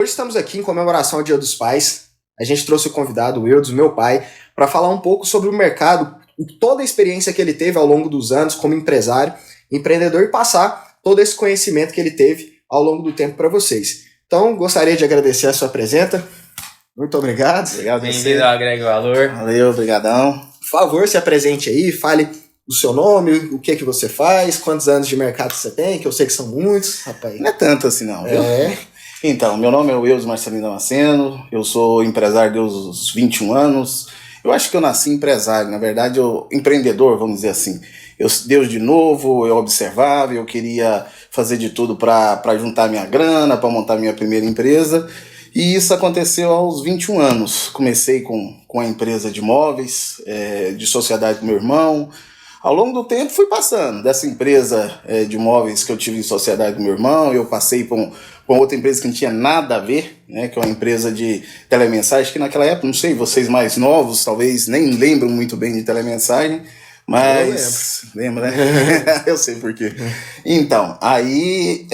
Hoje estamos aqui em comemoração ao Dia dos Pais. A gente trouxe o convidado, o Eudes, meu pai, para falar um pouco sobre o mercado, toda a experiência que ele teve ao longo dos anos como empresário, empreendedor e passar todo esse conhecimento que ele teve ao longo do tempo para vocês. Então, gostaria de agradecer a sua presença. Muito obrigado. Obrigado. Bem-vindo ao Agrega Valor. Valeu, obrigadão. Por favor, se apresente aí, fale o seu nome, o que você faz, quantos anos de mercado você tem, que eu sei que são muitos, rapaz. Não é tanto assim não, viu? É. Então, meu nome é Eudes Marcelino Damasceno, eu sou empresário desde os 21 anos. Eu acho que eu nasci empresário, na verdade, empreendedor, vamos dizer assim. Deus de novo, eu observava, eu queria fazer de tudo para juntar minha grana, para montar minha primeira empresa. E isso aconteceu aos 21 anos. Comecei com a empresa de imóveis, de sociedade com meu irmão. Ao longo do tempo fui passando dessa empresa de imóveis que eu tive em sociedade com meu irmão, eu passei por outra empresa que não tinha nada a ver, né, que é uma empresa de telemensagem, que naquela época, não sei, vocês mais novos talvez nem lembram muito bem de telemensagem, mas lembra, né? Eu sei por quê. Então, aí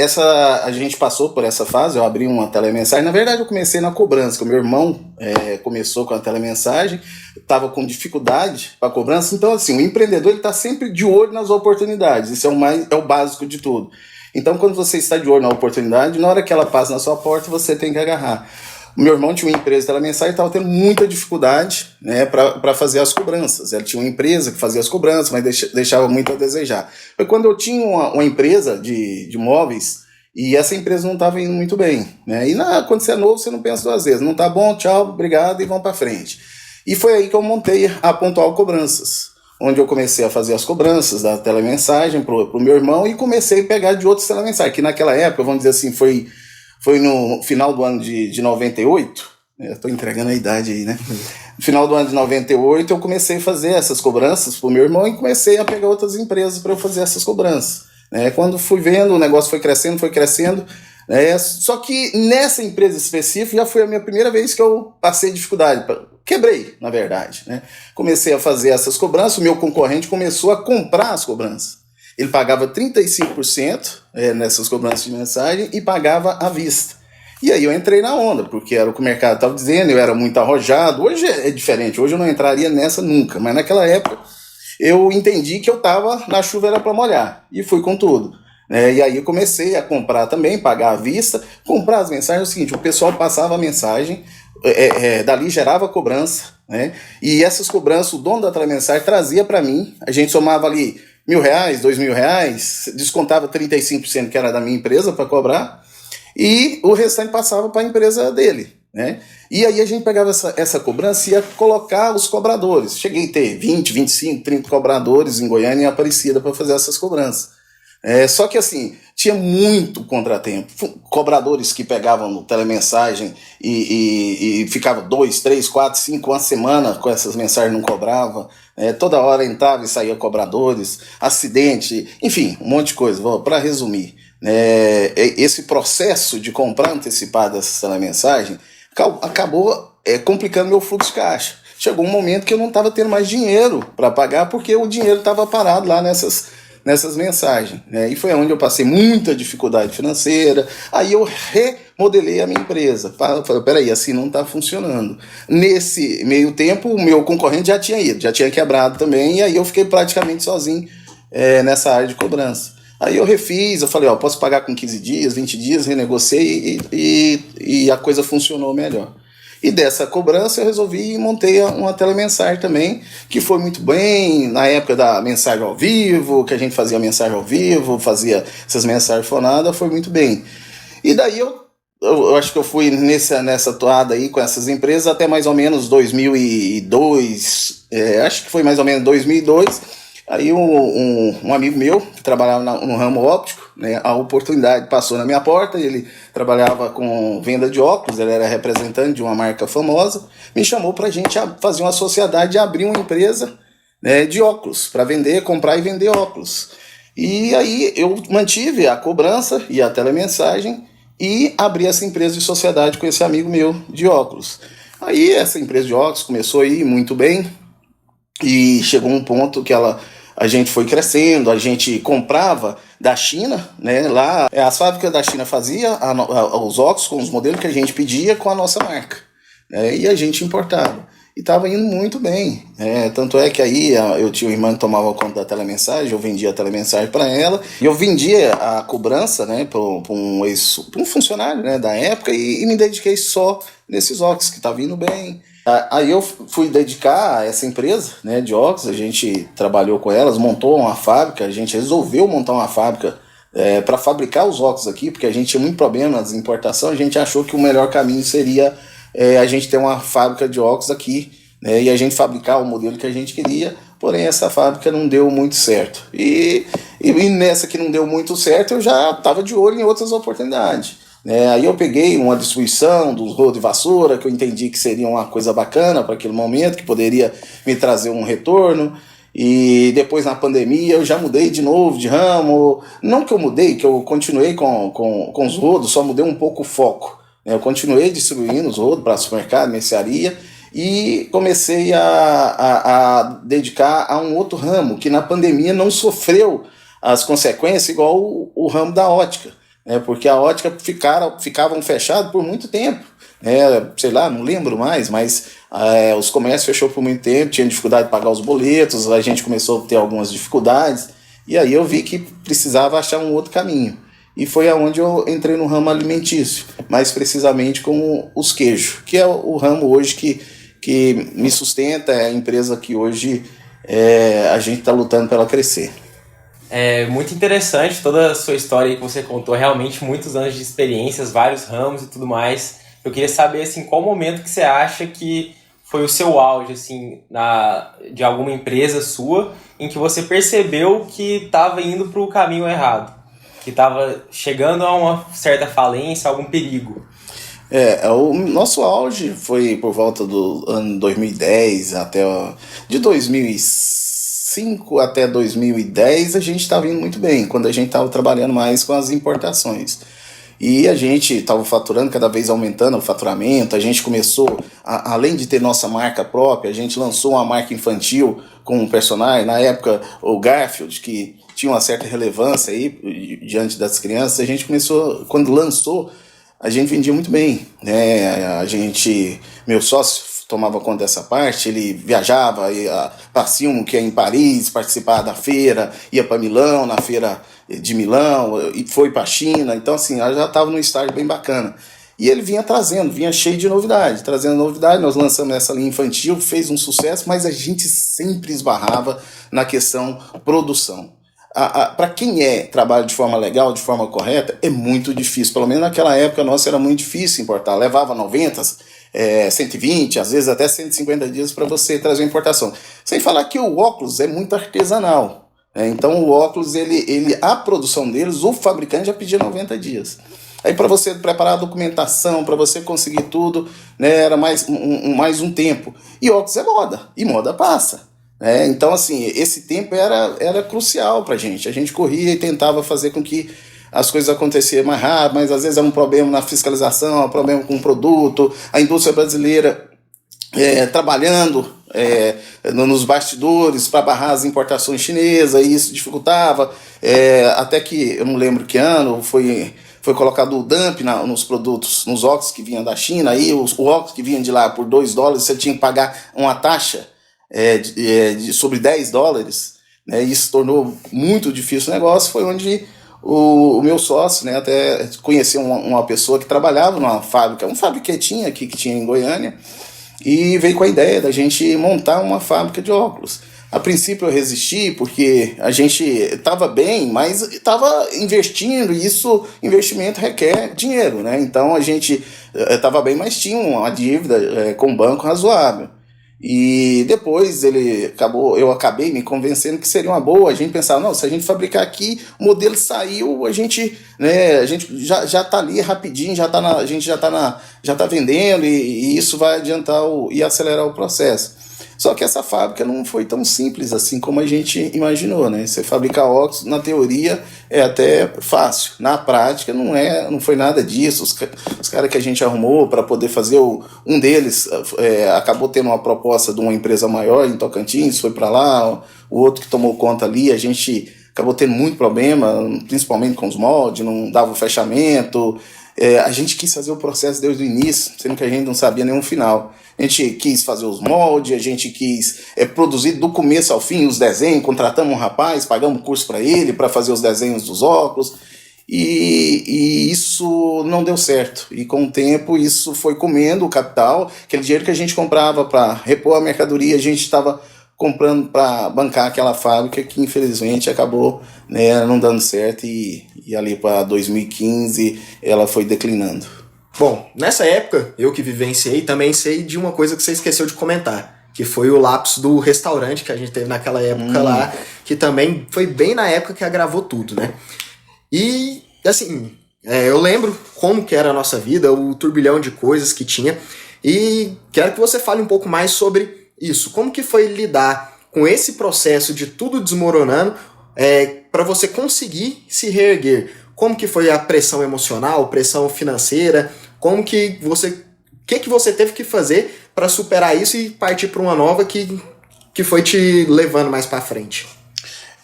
a gente passou por essa fase, eu abri uma telemensagem. Na verdade, eu comecei na cobrança, que o meu irmão começou com a telemensagem, estava com dificuldade para cobrança. Então, assim, o empreendedor ele está sempre de olho nas oportunidades. Isso é o básico de tudo. Então, quando você está de olho na oportunidade, na hora que ela passa na sua porta, você tem que agarrar. O meu irmão tinha uma empresa de telemensagem e estava tendo muita dificuldade, né, para fazer as cobranças. Ele tinha uma empresa que fazia as cobranças, mas deixava muito a desejar. Foi quando eu tinha uma empresa de imóveis e essa empresa não estava indo muito bem, né? E quando você é novo, você não pensa duas vezes. Não está bom, tchau, obrigado e vamos para frente. E foi aí que eu montei a Pontual Cobranças, onde eu comecei a fazer as cobranças da telemensagem pro meu irmão e comecei a pegar de outros telemensagens, que naquela época, vamos dizer assim, foi no final do ano de 98, eu estou entregando a idade aí, né? No final do ano de 98, eu comecei a fazer essas cobranças pro meu irmão e comecei a pegar outras empresas para eu fazer essas cobranças. Quando fui vendo, o negócio foi crescendo. Só que nessa empresa específica já foi a minha primeira vez que eu passei dificuldade. Quebrei, na verdade, né? Comecei a fazer essas cobranças, o meu concorrente começou a comprar as cobranças. Ele pagava 35% nessas cobranças de mensagem e pagava à vista. E aí eu entrei na onda, porque era o que o mercado estava dizendo, eu era muito arrojado. Hoje é diferente, hoje eu não entraria nessa nunca, mas naquela época eu entendi que eu estava na chuva era para molhar, e fui com tudo. E aí eu comecei a comprar também, pagar à vista, comprar as mensagens. É o seguinte, o pessoal passava a mensagem, dali gerava cobrança, né? E essas cobranças, o dono da telemensagem trazia para mim, a gente somava ali R$1.000, R$2.000, descontava 35% que era da minha empresa para cobrar, e o restante passava para a empresa dele, né? E aí a gente pegava essa cobrança e ia colocar os cobradores. Cheguei a ter 20, 25, 30 cobradores em Goiânia e Aparecida para fazer essas cobranças. Só que assim, tinha muito contratempo. Cobradores que pegavam no telemensagem e ficavam 2, 3, 4, 5, uma semana com essas mensagens, não cobrava. Toda hora entrava e saía cobradores, acidente, enfim, um monte de coisa. Para resumir, esse processo de comprar antecipado essas telemensagens acabou complicando meu fluxo de caixa. Chegou um momento que eu não estava tendo mais dinheiro para pagar porque o dinheiro estava parado lá nessas mensagens, né? E foi onde eu passei muita dificuldade financeira. Aí eu remodelei a minha empresa. Falei, peraí, assim não está funcionando. Nesse meio tempo, o meu concorrente já tinha quebrado também, e aí eu fiquei praticamente sozinho nessa área de cobrança. Aí eu refiz, eu falei, posso pagar com 15 dias, 20 dias, renegociei e a coisa funcionou melhor. E dessa cobrança eu resolvi e montei uma telemensagem também, que foi muito bem, na época da mensagem ao vivo, que a gente fazia mensagem ao vivo, fazia essas mensagens fonadas, foi muito bem. E daí eu acho que eu fui nessa toada aí com essas empresas até mais ou menos 2002, acho que foi mais ou menos 2002, aí um amigo meu, que trabalhava no ramo óptico, né, a oportunidade passou na minha porta, ele trabalhava com venda de óculos, ele era representante de uma marca famosa, me chamou para a gente fazer uma sociedade e abrir uma empresa, né, de óculos, para comprar e vender óculos. E aí eu mantive a cobrança e a telemensagem e abri essa empresa de sociedade com esse amigo meu de óculos. Aí essa empresa de óculos começou a ir muito bem e chegou um ponto que ela a gente foi crescendo, a gente comprava da China, né? Lá as fábricas da China faziam os óculos com os modelos que a gente pedia com a nossa marca, né? E a gente importava. E estava indo muito bem, né? Tanto é que aí eu tinha uma irmã que tomava conta da telemensagem, eu vendia a telemensagem para ela, e eu vendia a cobrança, né, para um funcionário, né, da época, e me dediquei só nesses óculos que estavam indo bem. Aí eu fui dedicar a essa empresa, né, de óculos, a gente trabalhou com elas, montou uma fábrica, a gente resolveu montar uma fábrica para fabricar os óculos aqui, porque a gente tinha muito problema nas importações, a gente achou que o melhor caminho seria a gente ter uma fábrica de óculos aqui, né, e a gente fabricar o modelo que a gente queria, porém essa fábrica não deu muito certo. E nessa que não deu muito certo, eu já estava de olho em outras oportunidades. Aí eu peguei uma distribuição dos rodos de vassoura, que eu entendi que seria uma coisa bacana para aquele momento, que poderia me trazer um retorno. E depois na pandemia eu já mudei de novo de ramo. Não que eu mudei, que eu continuei com os rodos, só mudei um pouco o foco. Eu continuei distribuindo os rodos para supermercado, mercearia, e comecei a dedicar a um outro ramo, que na pandemia não sofreu as consequências igual o ramo da ótica, porque a ótica ficavam fechados por muito tempo, sei lá, não lembro mais, mas os comércios fechou por muito tempo, tinha dificuldade de pagar os boletos, a gente começou a ter algumas dificuldades, e aí eu vi que precisava achar um outro caminho. E foi aonde eu entrei no ramo alimentício, mais precisamente com os queijos, que é o ramo hoje que me sustenta, é a empresa que hoje a gente está lutando para ela crescer. É muito interessante toda a sua história aí que você contou, realmente muitos anos de experiências, vários ramos e tudo mais. Eu queria saber, assim, qual momento que você acha que foi o seu auge, assim, de alguma empresa sua, em que você percebeu que estava indo para o caminho errado, que estava chegando a uma certa falência, algum perigo. O nosso auge foi por volta do ano 2010, de 2005 até 2010 a gente estava indo muito bem, quando a gente estava trabalhando mais com as importações. E a gente estava faturando, cada vez aumentando o faturamento, a gente começou, além de ter nossa marca própria, a gente lançou uma marca infantil com um personagem, na época o Garfield, que tinha uma certa relevância aí diante das crianças. A gente começou, quando lançou, a gente vendia muito bem, né? Meu sócio tomava conta dessa parte, ele viajava, ia para Silmo, que é em Paris, participar da feira, ia para Milão, na feira de Milão, e foi para a China. Então, assim, ela já estava num estágio bem bacana. E ele vinha cheio de novidade, trazendo novidade. Nós lançamos essa linha infantil, fez um sucesso, mas a gente sempre esbarrava na questão produção. Para quem trabalha de forma legal, de forma correta, é muito difícil. Pelo menos naquela época nossa era muito difícil importar. Levava 90, 120, às vezes até 150 dias para você trazer a importação. Sem falar que o óculos é muito artesanal. Então o óculos, a produção deles, o fabricante já pedia 90 dias. Aí para você preparar a documentação, para você conseguir tudo, né, era mais um tempo. E óculos é moda, e moda passa. Então, assim, esse tempo era crucial pra gente. A gente corria e tentava fazer com que as coisas acontecessem mais rápido, mas às vezes era um problema na fiscalização, um problema com o produto, a indústria brasileira trabalhando nos bastidores para barrar as importações chinesas, e isso dificultava, até que, eu não lembro que ano, foi colocado o dump nos produtos, nos óculos que vinham da China, aí os óculos que vinham de lá por $2, você tinha que pagar uma taxa sobre $10, né? Isso tornou muito difícil o negócio. Foi onde o meu sócio, né, até conheceu uma pessoa que trabalhava numa fábrica, um fabriquetinho aqui que tinha em Goiânia, e veio com a ideia da gente montar uma fábrica de óculos. A princípio eu resisti porque a gente estava bem, mas estava investindo, e investimento requer dinheiro, né? Então a gente estava bem, mas tinha uma dívida com o banco razoável. E depois eu acabei me convencendo que seria uma boa. A gente pensava, não, se a gente fabricar aqui, o modelo saiu, a gente já está ali rapidinho, a gente já está vendendo, e isso vai adiantar e acelerar o processo. Só que essa fábrica não foi tão simples assim como a gente imaginou, né? Você fabricar óculos, na teoria, é até fácil. Na prática, não foi nada disso. Os caras que a gente arrumou para poder fazer, um deles acabou tendo uma proposta de uma empresa maior em Tocantins, foi para lá, o outro que tomou conta ali, a gente acabou tendo muito problema, principalmente com os moldes, não dava o fechamento. A gente quis fazer o processo desde o início, sendo que a gente não sabia nenhum final. A gente quis fazer os moldes, a gente quis produzir do começo ao fim os desenhos, contratamos um rapaz, pagamos curso para ele, para fazer os desenhos dos óculos, e isso não deu certo. E com o tempo isso foi comendo o capital, aquele dinheiro que a gente comprava para repor a mercadoria, a gente estava comprando para bancar aquela fábrica que infelizmente acabou, né, não dando certo, e ali para 2015 ela foi declinando. Bom, nessa época, eu que vivenciei, também sei de uma coisa que você esqueceu de comentar, que foi o lapso do restaurante que a gente teve naquela época lá, que também foi bem na época que agravou tudo, né? E, assim, eu lembro como que era a nossa vida, o turbilhão de coisas que tinha, e quero que você fale um pouco mais sobre isso. Como que foi lidar com esse processo de tudo desmoronando para você conseguir se reerguer? Como que foi a pressão emocional, pressão financeira? Como que você... O que você teve que fazer para superar isso e partir para uma nova que foi te levando mais para frente?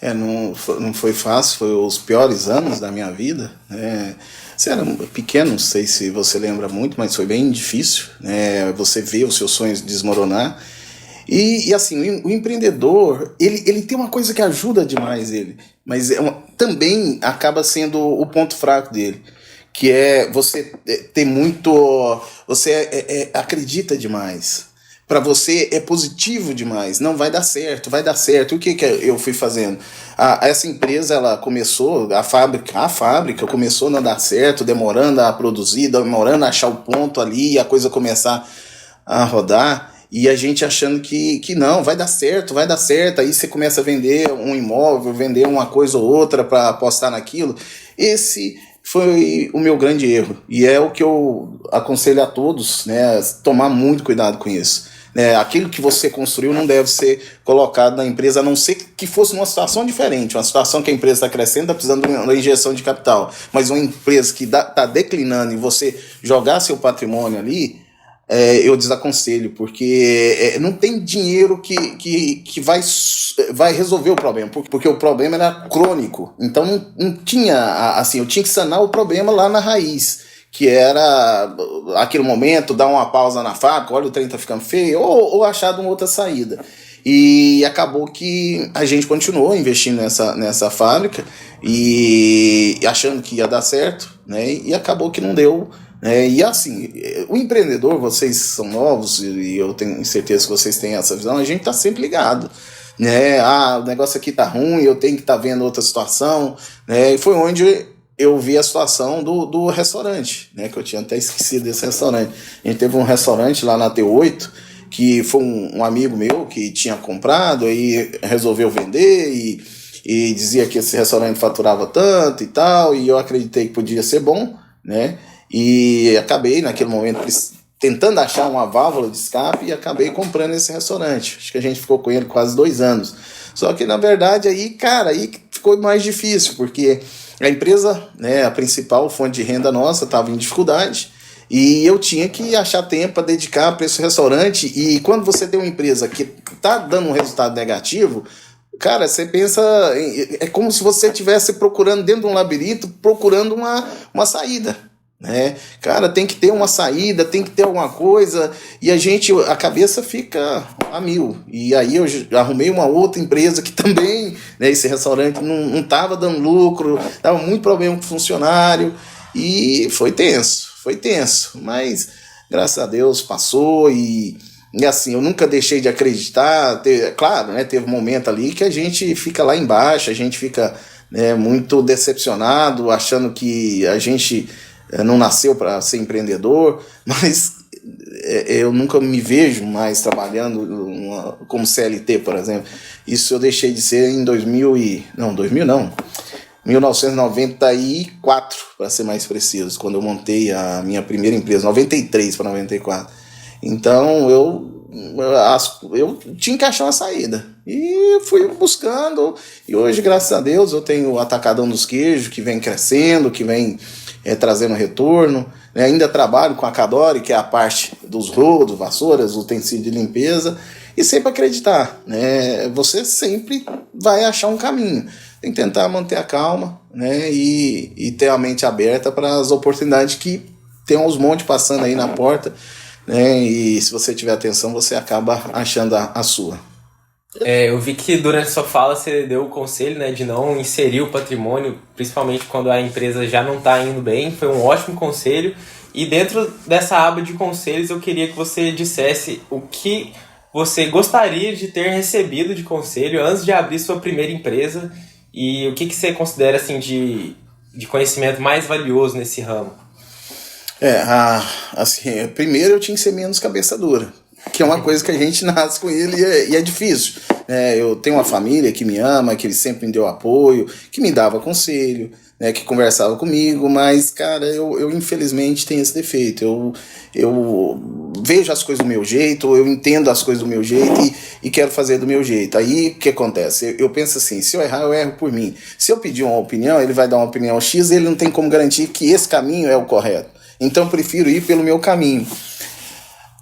Não foi fácil, foi os piores anos da minha vida. Você era pequeno, não sei se você lembra muito, mas foi bem difícil, né? Você vê os seus sonhos desmoronar. E assim, o empreendedor, ele tem uma coisa que ajuda demais ele, mas também acaba sendo o ponto fraco dele, que é você ter muito... Você acredita demais. Para você é positivo demais. Não, vai dar certo, vai dar certo. O que eu fui fazendo? Essa empresa, ela começou, a fábrica começou a não dar certo, demorando a produzir, demorando a achar o ponto ali, a coisa começar a rodar, e a gente achando que não, vai dar certo, aí você começa a vender um imóvel, vender uma coisa ou outra para apostar naquilo. Esse foi o meu grande erro, e é o que eu aconselho a todos, né, tomar muito cuidado com isso. Aquilo que você construiu não deve ser colocado na empresa, a não ser que fosse numa situação diferente, uma situação que a empresa está crescendo, está precisando de uma injeção de capital, mas uma empresa que está declinando e você jogar seu patrimônio ali, eu desaconselho, porque não tem dinheiro que vai resolver o problema, porque o problema era crônico, então não tinha, assim, eu tinha que sanar o problema lá na raiz, que era, aquele momento, dar uma pausa na fábrica, olha, o trem tá ficando feio, ou achar uma outra saída. E acabou que a gente continuou investindo nessa fábrica, e achando que ia dar certo, né? E acabou que não deu. E assim, o empreendedor, vocês são novos, e eu tenho certeza que vocês têm essa visão, a gente tá sempre ligado. O negócio aqui tá ruim, eu tenho que estar vendo outra situação, e foi onde eu vi a situação do restaurante, que eu tinha até esquecido desse restaurante. A gente teve um restaurante lá na T8, que foi um amigo meu que tinha comprado, aí resolveu vender e dizia que esse restaurante faturava tanto e tal, e eu acreditei que podia ser bom, né? E acabei naquele momento tentando achar uma válvula de escape e acabei comprando esse restaurante. Acho que a gente ficou com ele quase 2 anos. Só que na verdade aí ficou mais difícil, porque a empresa, a principal fonte de renda nossa, estava em dificuldade, e eu tinha que achar tempo para dedicar para esse restaurante. E quando você tem uma empresa que está dando um resultado negativo, cara, você pensa, é como se você estivesse procurando dentro de um labirinto, procurando uma saída. Cara, tem que ter uma saída, tem que ter alguma coisa, e a cabeça fica a mil. E aí eu arrumei uma outra empresa que também, esse restaurante não estava dando lucro, dava muito problema com o funcionário, e foi tenso, mas graças a Deus passou. E assim, eu nunca deixei de acreditar. Claro, teve um momento ali que a gente fica lá embaixo, a gente fica muito decepcionado, achando que a gente não nasceu para ser empreendedor, mas eu nunca me vejo mais trabalhando como CLT, por exemplo. Isso eu deixei de ser em 1994, para ser mais preciso, quando eu montei a minha primeira empresa, 93 para 94. Então eu eu tinha que achar uma saída. E fui buscando, e hoje, graças a Deus, eu tenho o Atacadão dos Queijos, que vem crescendo, que vem trazendo retorno. Né? Ainda trabalho com a Cadore, que é a parte dos rodos, vassouras, utensílios de limpeza, e sempre acreditar. Né? Você sempre vai achar um caminho. Tem que tentar manter a calma, né? E ter a mente aberta para as oportunidades que tem uns montes passando aí na porta. Né? E se você tiver atenção, você acaba achando a sua. Eu vi que durante sua fala você deu o conselho, né, de não inserir o patrimônio, principalmente quando a empresa já não está indo bem. Foi um ótimo conselho. E dentro dessa aba de conselhos eu queria que você dissesse o que você gostaria de ter recebido de conselho antes de abrir sua primeira empresa e o que você considera assim, de conhecimento mais valioso nesse ramo. Assim, primeiro eu tinha que ser menos cabeça dura, que é uma coisa que a gente nasce com ele e é difícil. Eu tenho uma família que me ama, que sempre me deu apoio, que me dava conselho, né, que conversava comigo, mas, cara, eu infelizmente tenho esse defeito. Eu vejo as coisas do meu jeito, eu entendo as coisas do meu jeito e quero fazer do meu jeito. Aí, o que acontece? Eu penso assim, se eu errar, eu erro por mim. Se eu pedir uma opinião, ele vai dar uma opinião X e ele não tem como garantir que esse caminho é o correto. Então, eu prefiro ir pelo meu caminho.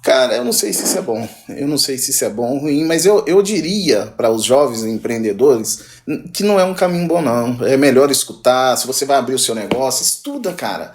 Cara, eu não sei se isso é bom. Eu não sei se isso é bom ou ruim, mas eu diria para os jovens empreendedores que não é um caminho bom, não. É melhor escutar. Se você vai abrir o seu negócio, estuda, cara.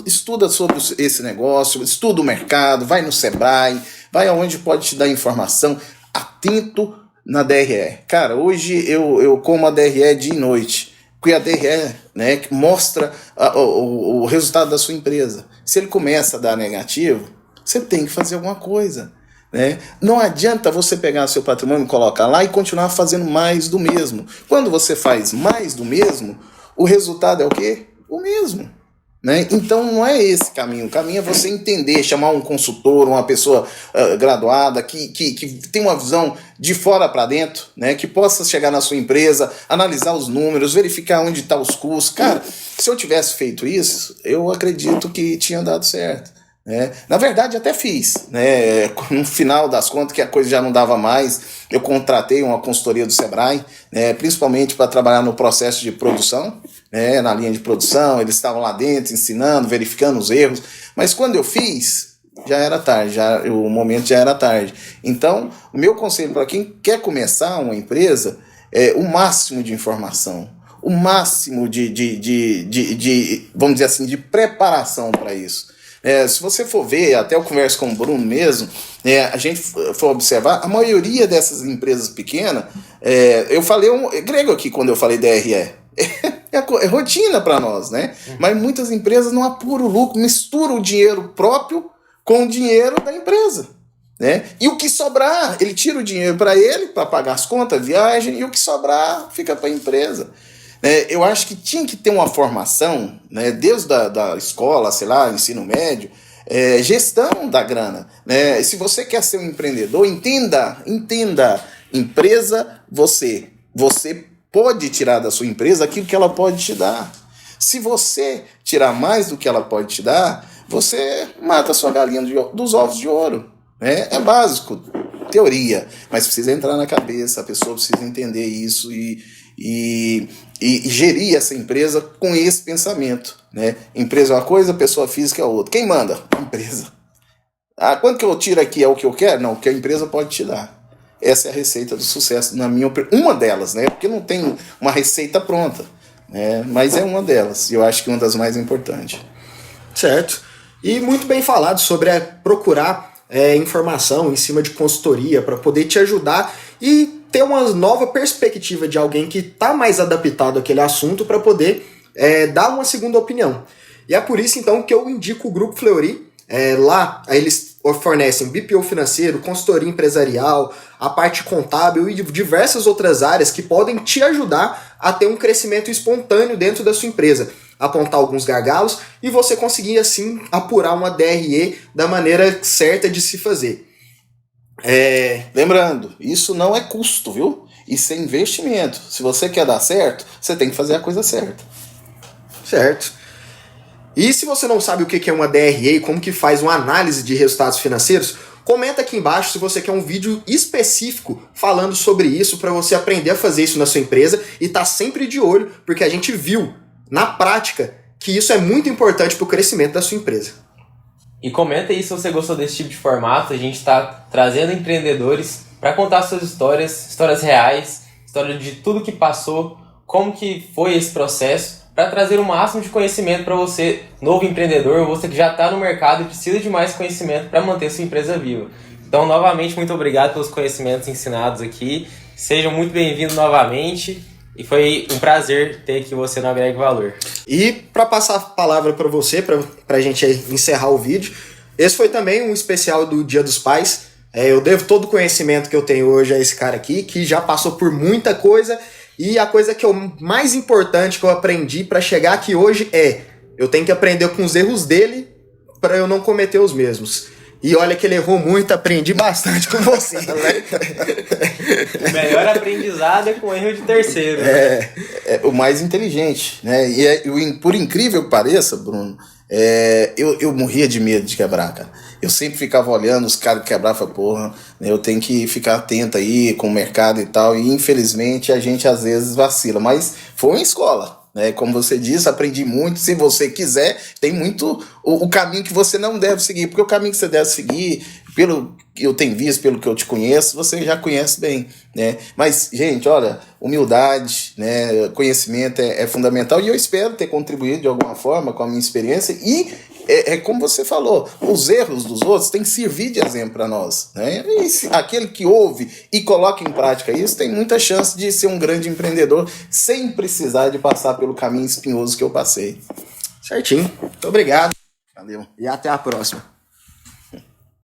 Estuda sobre esse negócio, estuda o mercado, vai no Sebrae, vai aonde pode te dar informação. Atento na DRE. Cara, hoje eu como a DRE dia e noite. Porque a DRE, né, mostra o resultado da sua empresa. Se ele começa a dar negativo, você tem que fazer alguma coisa. Né? Não adianta você pegar seu patrimônio, colocar lá e continuar fazendo mais do mesmo. Quando você faz mais do mesmo, o resultado é o quê? O mesmo. Né? Então não é esse caminho. O caminho é você entender, chamar um consultor, uma pessoa graduada, que tem uma visão de fora para dentro, né? Que possa chegar na sua empresa, analisar os números, verificar onde estão os custos. Cara, se eu tivesse feito isso, eu acredito que tinha dado certo. Na verdade até fiz, né? No final das contas que a coisa já não dava mais, eu contratei uma consultoria do Sebrae, né? Principalmente para trabalhar no processo de produção, né? Na linha de produção, eles estavam lá dentro ensinando, verificando os erros, mas quando eu fiz, já era tarde, o momento já era tarde. Então, o meu conselho para quem quer começar uma empresa é o máximo de informação, o máximo de vamos dizer assim, de preparação para isso. Se você for ver, até eu converso com o Bruno mesmo, a gente for observar, a maioria dessas empresas pequenas, eu falei grego aqui quando eu falei DRE, é rotina para nós, né? Mas muitas empresas não apuram o lucro, misturam o dinheiro próprio com o dinheiro da empresa. Né? E o que sobrar, ele tira o dinheiro para ele, para pagar as contas, viagem, e o que sobrar fica para a empresa. Eu acho que tinha que ter uma formação, né, desde da escola, sei lá, ensino médio, gestão da grana. Né? Se você quer ser um empreendedor, entenda, empresa, você pode tirar da sua empresa aquilo que ela pode te dar. Se você tirar mais do que ela pode te dar, você mata a sua galinha dos ovos de ouro. Né? É básico, teoria, mas precisa entrar na cabeça, a pessoa precisa entender isso e gerir essa empresa com esse pensamento. Né? Empresa é uma coisa, pessoa física é outra. Quem manda? A empresa. Quanto que eu tiro aqui é o que eu quero? Não, o que a empresa pode te dar. Essa é a receita do sucesso, na minha opinião. Uma delas, né? Porque não tem uma receita pronta. Né? Mas é uma delas. E eu acho que uma das mais importantes. Certo. E muito bem falado sobre procurar informação em cima de consultoria para poder te ajudar e ter uma nova perspectiva de alguém que está mais adaptado àquele assunto para poder dar uma segunda opinião. E é por isso, então, que eu indico o Grupo Fleury. Lá, eles fornecem BPO financeiro, consultoria empresarial, a parte contábil e diversas outras áreas que podem te ajudar a ter um crescimento espontâneo dentro da sua empresa, apontar alguns gargalos e você conseguir, assim, apurar uma DRE da maneira certa de se fazer. Lembrando, isso não é custo, viu? Isso é investimento. Se você quer dar certo, você tem que fazer a coisa certa. Certo. E se você não sabe o que é uma DRE e como que faz uma análise de resultados financeiros, Comenta aqui embaixo se você quer um vídeo específico falando sobre isso, para você aprender a fazer isso na sua empresa e tá sempre de olho, porque a gente viu na prática que isso é muito importante para o crescimento da sua empresa. E comenta aí se você gostou desse tipo de formato. A gente está trazendo empreendedores para contar suas histórias, histórias reais, história de tudo que passou, como que foi esse processo, para trazer o máximo de conhecimento para você, novo empreendedor, ou você que já está no mercado e precisa de mais conhecimento para manter sua empresa viva. Então, novamente, muito obrigado pelos conhecimentos ensinados aqui. Sejam muito bem-vindos novamente. E foi um prazer ter aqui você no Agrega Valor. E para passar a palavra para você, para a gente encerrar o vídeo, esse foi também um especial do Dia dos Pais. Eu devo todo o conhecimento que eu tenho hoje a esse cara aqui, que já passou por muita coisa. E a coisa que eu mais importante que eu aprendi para chegar aqui hoje eu tenho que aprender com os erros dele para eu não cometer os mesmos. E olha que ele errou muito, aprendi bastante com você. O melhor aprendizado é com erro de terceiro. É o mais inteligente, né? E por incrível que pareça, Bruno, eu morria de medo de quebrar, cara. Eu sempre ficava olhando os caras que quebravam, falava, porra, né, eu tenho que ficar atento aí com o mercado e tal, e infelizmente a gente às vezes vacila, mas foi uma escola, né? Como você disse, aprendi muito. Se você quiser, tem muito o caminho que você não deve seguir, porque o caminho que você deve seguir, pelo que eu tenho visto, pelo que eu te conheço, você já conhece bem, né? Mas, gente, olha, humildade, né, conhecimento é fundamental, e eu espero ter contribuído de alguma forma com a minha experiência. E como você falou, os erros dos outros têm que servir de exemplo para nós, né? E aquele que ouve e coloca em prática isso tem muita chance de ser um grande empreendedor sem precisar de passar pelo caminho espinhoso que eu passei. Certinho. Muito obrigado. Valeu. E até a próxima.